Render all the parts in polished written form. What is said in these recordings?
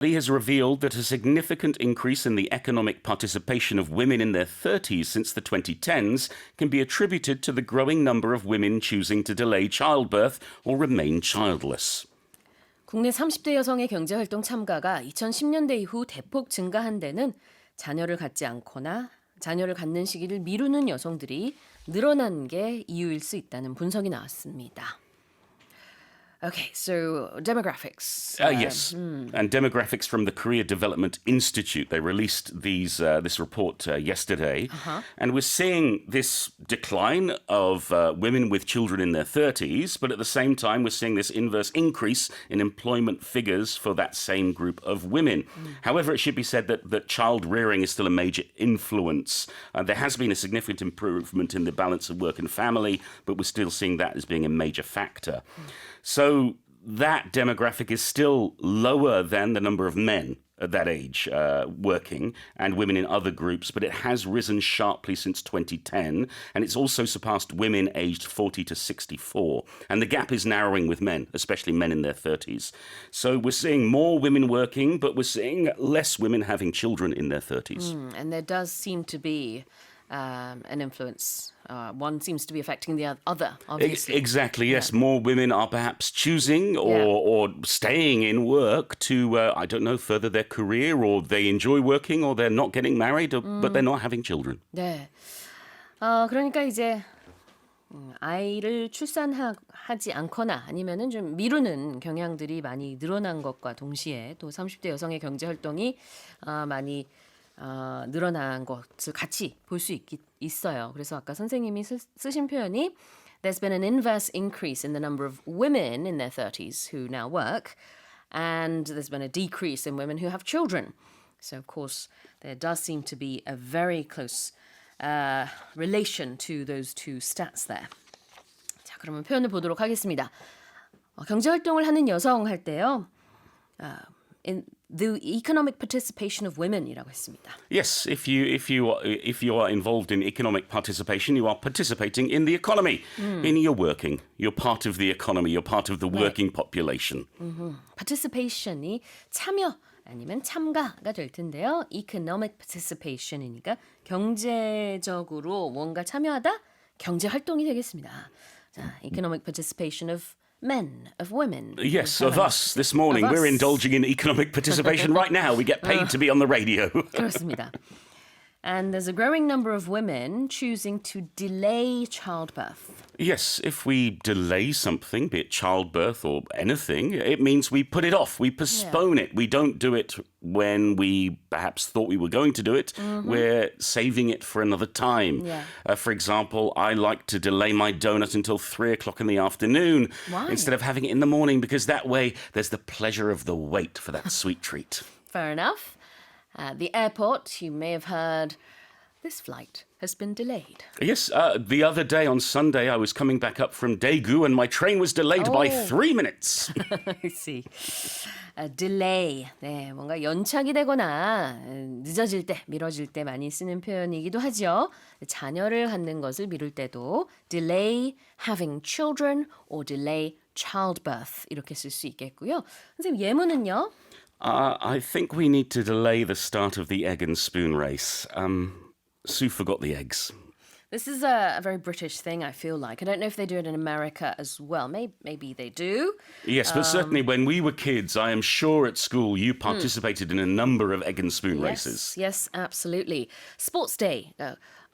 Study has revealed that a significant increase in the economic participation of women in their 30s since the 2010s can be attributed to the growing number of women choosing to delay childbirth or remain childless. 국내 30대 여성의 경제활동 참가가 2010년대 이후 대폭 증가한 데는 자녀를 갖지 않거나 자녀를 갖는 시기를 미루는 여성들이 늘어난 게 이유일 수 있다는 분석이 나왔습니다. Okay, so demographics. Yes, and demographics from the Korea Development Institute. They released this report yesterday, and we're seeing this decline of women with children in their 30s, but at the same time, we're seeing this inverse increase in employment figures for that same group of women. However, it should be said that child rearing is still a major influence. There has been a significant improvement in the balance of work and family, but we're still seeing that as being a major factor. So that demographic is still lower than the number of men at that age working and women in other groups, but it has risen sharply since 2010, and it's also surpassed women aged 40 to 64. And the gap is narrowing with men, especially men in their 30s. So we're seeing more women working, but we're seeing less women having children in their 30s. And there does seem to be an influence. One seems to be affecting the other, obviously. Exactly, yes. Yeah. More women are perhaps choosing or staying in work to, I don't know, further their career, or they enjoy working, or they're not getting married, but they're not having children. 네. 그러니까 이제 아이를 출산하지 않거나 아니면은 좀 미루는 경향들이 많이 늘어난 것과 동시에 또 30대 여성의 경제 활동이 많이 늘어난 것을 같이 볼 수 있어요. 그래서 아까 선생님이 쓰신 표현이 There's been an inverse increase in the number of women in their 30s who now work, and there's been a decrease in women who have children. So, of course, there does seem to be a very close relation to those two stats there. 자, 그러면 표현을 보도록 하겠습니다. 경제 활동을 하는 여성 할 때요. In the economic participation of women이라고 했습니다. Yes, if you are involved in economic participation, you are participating in the economy. Meaning you're working. You're part of the economy. You're part of the working population. participation이 참여 아니면 참가가 될 텐데요. economic participation이니까 경제적으로 뭔가 참여하다 경제 활동이 되겠습니다. 자, economic participation of men, of women. Yes, of us this morning. We're indulging in economic participation right now. We get paid to be on the radio. 그렇습니다. And there's a growing number of women choosing to delay childbirth. Yes, if we delay something, be it childbirth or anything, it means we put it off, we postpone it. We don't do it when we perhaps thought we were going to do it. We're saving it for another time. Yeah. For example, I like to delay my donut until 3 o'clock in the afternoon instead of having it in the morning, because that way there's the pleasure of the wait for that sweet treat. Fair enough. At the airport, you may have heard, this flight has been delayed. Yes, the other day on Sunday, I was coming back up from Daegu and my train was delayed by 3 minutes. I see. delay. 네, 뭔가 연착이 되거나 늦어질 때, 미뤄질 때 많이 쓰는 표현이기도 하죠. 자녀를 갖는 것을 미룰 때도 delay having children or delay childbirth 이렇게 쓸 수 있겠고요. 선생님, 예문은요? I think we need to delay the start of the egg and spoon race. Sue forgot the eggs. This is a very British thing, I feel like. I don't know if they do it in America as well. Maybe they do. Yes, but certainly when we were kids, I am sure at school you participated in a number of egg and spoon races. Yes, absolutely. Sports day,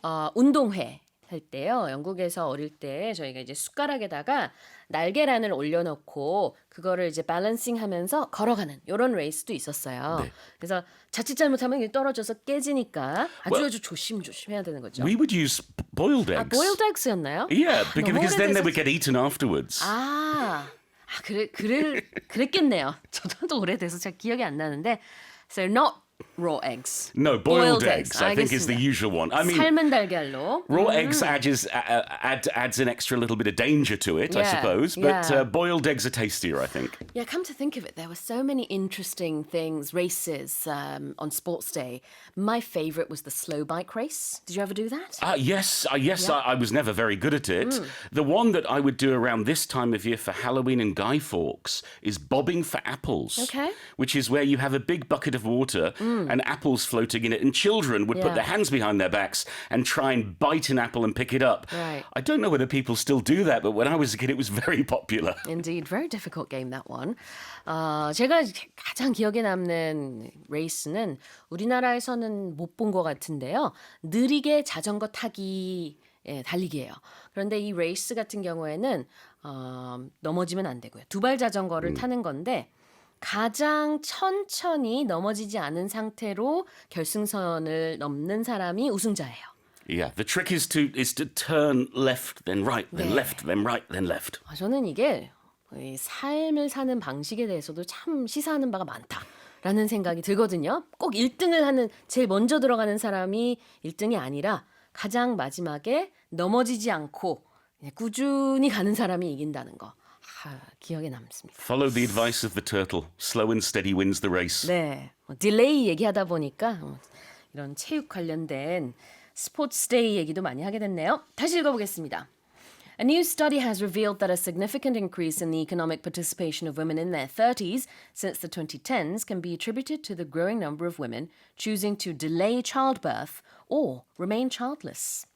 운동회 할 때요. 영국에서 어릴 때 저희가 이제 숟가락에다가 날계란을 올려놓고 그거를 이제 밸런싱하면서 걸어가는 이런 레이스도 있었어요. 네. 그래서 자칫 잘못하면 이게 떨어져서 깨지니까 아주 조심해야 되는 거죠. We would use boiled eggs. boiled eggs였나요? Yeah, because then they would get eaten afterwards. 그랬겠네요. 저도 오래돼서 잘 기억이 안 나는데. So not raw eggs. No, boiled eggs. I think is the 알겠습니다. usual one. I mean, 삶은 달걀로. raw eggs adds an extra little bit of danger to it, I Yeah, suppose. But yeah. boiled eggs are tastier, I think. Yeah, come to think of it, there were so many interesting things, races on Sports Day. My favorite was the slow bike race. Did you ever do that? Yes. I was never very good at it. The one that I would do around this time of year for Halloween and Guy Fawkes is bobbing for apples. Okay. Which is where you have a big bucket of water and apples floating in it, and children would put Yeah. their hands behind their backs and try and bite an apple and pick it up. Right. I don't know whether people still do that, but when I was a kid, it was very popular. Indeed, very difficult game that one. 제가 가장 기억에 남는 레이스는 우리나라에서는 못 본 것 같은데요. 느리게 자전거 타기, 달리기예요. 그런데 이 레이스 같은 경우에는 넘어지면 안 되고요. 두발 자전거를 타는 건데 가장 천천히 넘어지지 않은 상태로 결승선을 넘는 사람이 우승자예요. Yeah, the trick is to turn left, then right, then 네. left, then right, then left. 저는 이게 이 삶을 사는 방식에 대해서도 참 시사하는 바가 많다라는 생각이 들거든요. 꼭 1등을 하는 제일 먼저 들어가는 사람이 1등이 아니라 가장 마지막에 넘어지지 않고 꾸준히 가는 사람이 이긴다는 거. 기억에 남습니다. Follow the advice of the turtle. Slow and steady wins the race. 네, 딜레이 얘기하다 보니까 이런 체육 관련된 스포츠 데이 얘기도 많이 하게 됐네요. 다시 읽어보겠습니다. A new study has revealed that a significant increase in the economic participation of women in their 30s since the 2010s can be attributed to the growing number of women choosing to delay childbirth or remain childless.